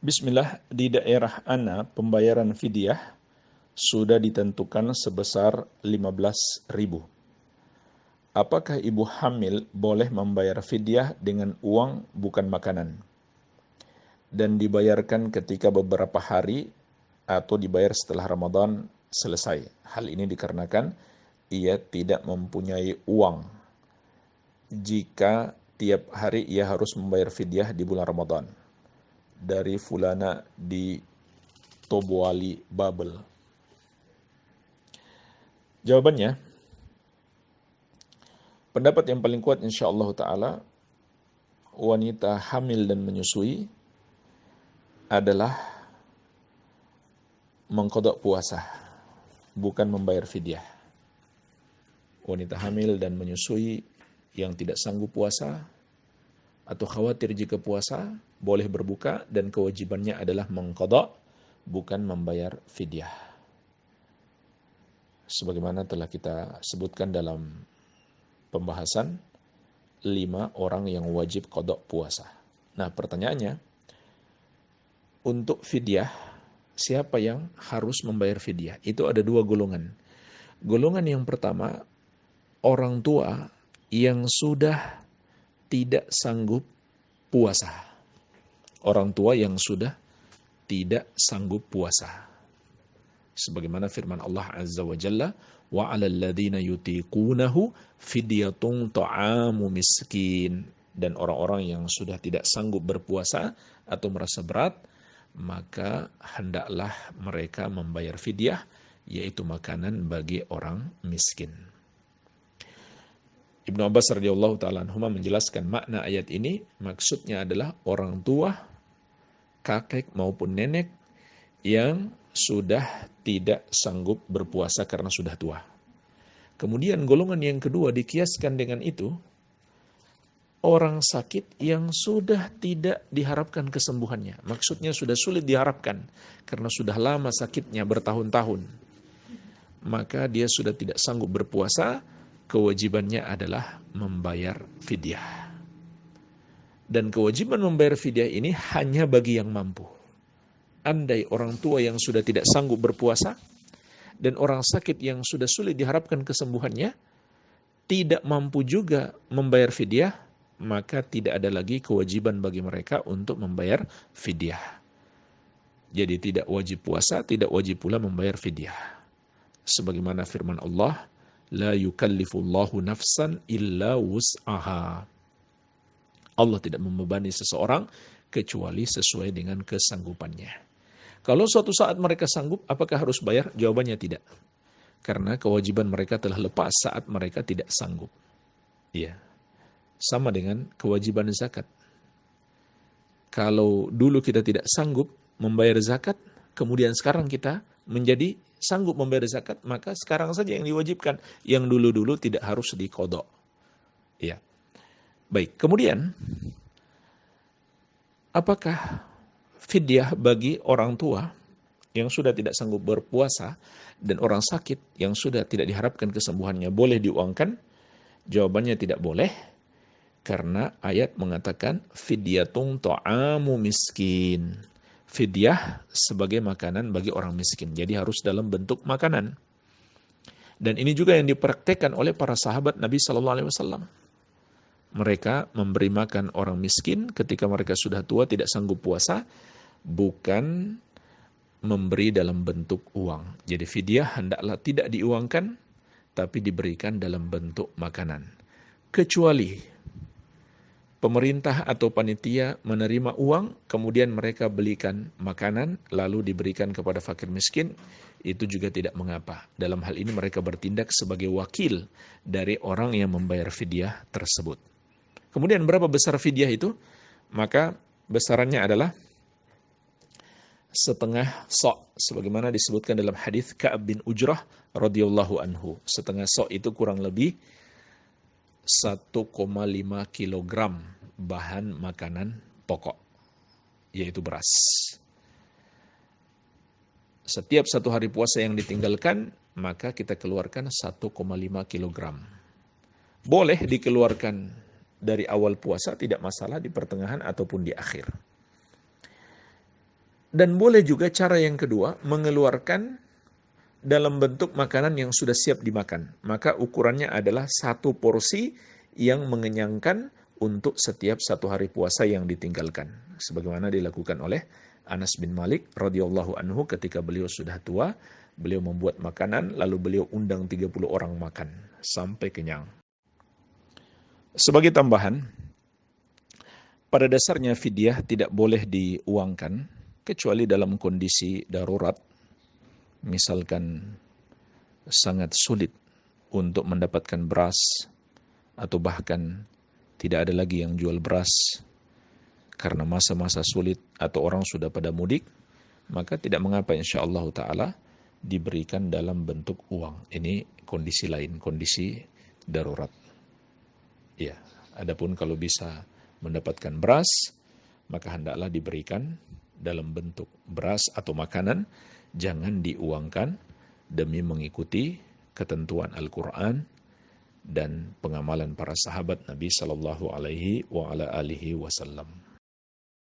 Bismillah, di daerah Ana pembayaran fidyah sudah ditentukan sebesar 15.000. Apakah ibu hamil boleh membayar fidyah dengan uang bukan makanan dan dibayarkan ketika beberapa hari atau dibayar setelah Ramadan selesai? Hal ini dikarenakan ia tidak mempunyai uang jika tiap hari ia harus membayar fidyah di bulan Ramadan. Dari Fulana di Tobuali, Babel. Jawabannya, pendapat yang paling kuat insyaallah ta'ala, wanita hamil dan menyusui adalah mengqadha puasa, bukan membayar fidyah. Wanita hamil dan menyusui yang tidak sanggup puasa atau khawatir jika puasa, boleh berbuka dan kewajibannya adalah mengqadha, bukan membayar fidyah. Sebagaimana telah kita sebutkan dalam pembahasan 5 orang yang wajib qadha puasa. Nah, pertanyaannya, untuk fidyah, siapa yang harus membayar fidyah? Itu ada 2 golongan. Golongan yang pertama, orang tua yang sudah tidak sanggup puasa. Orang tua yang sudah tidak sanggup puasa. Sebagaimana firman Allah Azza wa Jalla, wa 'alal ladzina yutiqunahu fidyatun ta'amu miskin. Dan orang-orang yang sudah tidak sanggup berpuasa atau merasa berat, maka hendaklah mereka membayar fidyah, yaitu makanan bagi orang miskin. Ibnu Abbas radhiyallahu ta'ala anhuma menjelaskan makna ayat ini, maksudnya adalah orang tua, kakek maupun nenek yang sudah tidak sanggup berpuasa karena sudah tua. Kemudian golongan yang kedua dikiaskan dengan itu, orang sakit yang sudah tidak diharapkan kesembuhannya. Maksudnya sudah sulit diharapkan karena sudah lama sakitnya bertahun-tahun. Maka dia sudah tidak sanggup berpuasa, kewajibannya adalah membayar fidyah. Dan kewajiban membayar fidyah ini hanya bagi yang mampu. Andai orang tua yang sudah tidak sanggup berpuasa dan orang sakit yang sudah sulit diharapkan kesembuhannya tidak mampu juga membayar fidyah, maka tidak ada lagi kewajiban bagi mereka untuk membayar fidyah. Jadi tidak wajib puasa, tidak wajib pula membayar fidyah. Sebagaimana firman Allah, la yukallifullahu nafsan illa wus'aha. Allah tidak membebani seseorang kecuali sesuai dengan kesanggupannya. Kalau suatu saat mereka sanggup, apakah harus bayar? Jawabannya tidak. Karena kewajiban mereka telah lepas saat mereka tidak sanggup. Ya. Sama dengan kewajiban zakat. Kalau dulu kita tidak sanggup membayar zakat, kemudian sekarang kita menjadi sanggup membayar zakat, maka sekarang saja yang diwajibkan. Yang dulu-dulu tidak harus diqadha. Ya. Baik, kemudian apakah fidyah bagi orang tua yang sudah tidak sanggup berpuasa dan orang sakit yang sudah tidak diharapkan kesembuhannya boleh diuangkan? Jawabannya tidak boleh, karena ayat mengatakan fidyatun ta'amu miskin. Fidyah sebagai makanan bagi orang miskin. Jadi harus dalam bentuk makanan. Dan ini juga yang dipraktekkan oleh para sahabat Nabi sallallahu alaihi wasallam. Mereka memberi makan orang miskin ketika mereka sudah tua tidak sanggup puasa, bukan memberi dalam bentuk uang. Jadi fidyah hendaklah tidak diuangkan, tapi diberikan dalam bentuk makanan. Kecuali pemerintah atau panitia menerima uang, kemudian mereka belikan makanan, lalu diberikan kepada fakir miskin, itu juga tidak mengapa. Dalam hal ini mereka bertindak sebagai wakil dari orang yang membayar fidyah tersebut. Kemudian berapa besar fidyah itu? Maka besarannya adalah setengah sok, sebagaimana disebutkan dalam hadis Ka'ab bin Ujrah radhiyallahu anhu. Setengah sok itu kurang lebih 1,5 kilogram bahan makanan pokok, yaitu beras. Setiap 1 hari puasa yang ditinggalkan, maka kita keluarkan 1,5 kilogram. Boleh dikeluarkan dari awal puasa, tidak masalah, di pertengahan ataupun di akhir. Dan boleh juga cara yang kedua, mengeluarkan dalam bentuk makanan yang sudah siap dimakan. Maka ukurannya adalah satu porsi yang mengenyangkan untuk setiap satu hari puasa yang ditinggalkan. Sebagaimana dilakukan oleh Anas bin Malik radhiyallahu anhu ketika beliau sudah tua, beliau membuat makanan, lalu beliau undang 30 orang makan sampai kenyang. Sebagai tambahan, pada dasarnya fidyah tidak boleh diuangkan, kecuali dalam kondisi darurat, misalkan sangat sulit untuk mendapatkan beras, atau bahkan tidak ada lagi yang jual beras karena masa-masa sulit atau orang sudah pada mudik, maka tidak mengapa insyaallah ta'ala diberikan dalam bentuk uang. Ini kondisi lain, kondisi darurat. Ya, adapun kalau bisa mendapatkan beras, maka hendaklah diberikan dalam bentuk beras atau makanan, jangan diuangkan demi mengikuti ketentuan Al-Quran dan pengamalan para sahabat Nabi Sallallahu Alaihi Wasallam.